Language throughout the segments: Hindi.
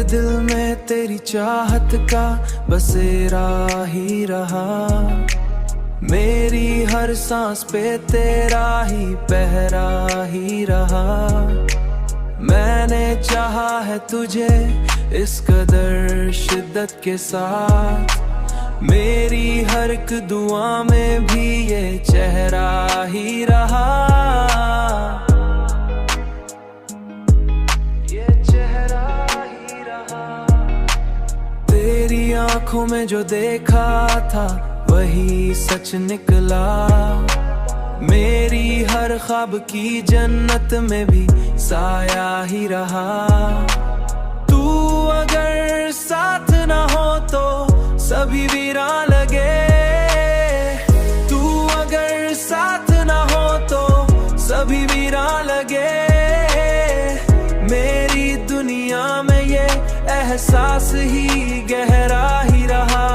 दिल में तेरी चाहत का बसेरा ही रहा। मेरी हर सांस पे तेरा ही पहरा ही रहा। मैंने चाहा है तुझे इस कदर शिद्दत के साथ, मेरी हर एक दुआ में भी ये चेहरा ही रहा। ये चेहरा ही रहा। तेरी आंखों में जो देखा था वही सच निकला। मेरी हर ख्वाब की जन्नत में भी साया ही रहा। तू अगर साथ ना हो तो सभी वीरान लगे। तू अगर साथ ना हो तो सभी वीरान लगे। मेरी दुनिया में ये एहसास ही गहरा ही रहा।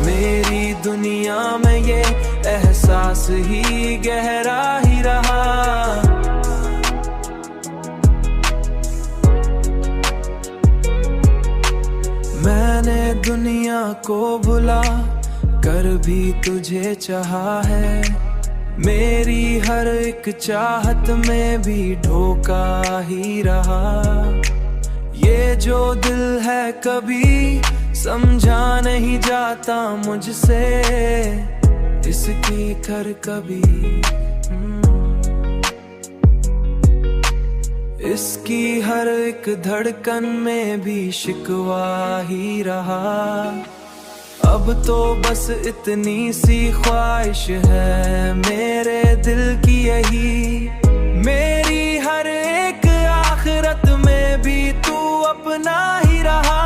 मेरी दुनिया में ये एहसास ही गहरा ही रहा। मैंने दुनिया को भुला कर भी तुझे चाहा है। मेरी हर एक चाहत में भी धोखा ही रहा। ये जो दिल है कभी समझा नहीं जाता मुझसे, इसकी कर कभी इसकी हर एक धड़कन में भी शिकवा ही रहा। अब तो बस इतनी सी ख्वाहिश है मेरे दिल की यही, मेरी हर एक आखिरत में भी तू अपना ही रहा।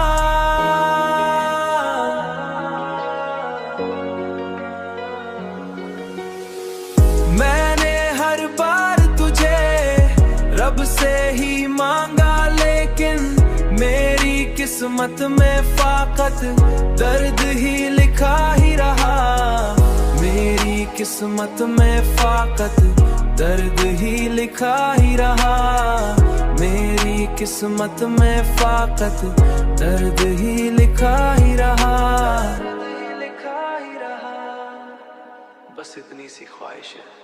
मैंने हर बार तुझे रब से ही मांगा, लेकिन मेरी किस्मत में फाकत दर्द ही लिखा ही रहा। मेरी किस्मत में फाकत दर्द ही लिखा ही रहा। मेरी किस्मत में फाकत दर्द ही लिखा ही रहा। बस इतनी सी ख्वाहिश है।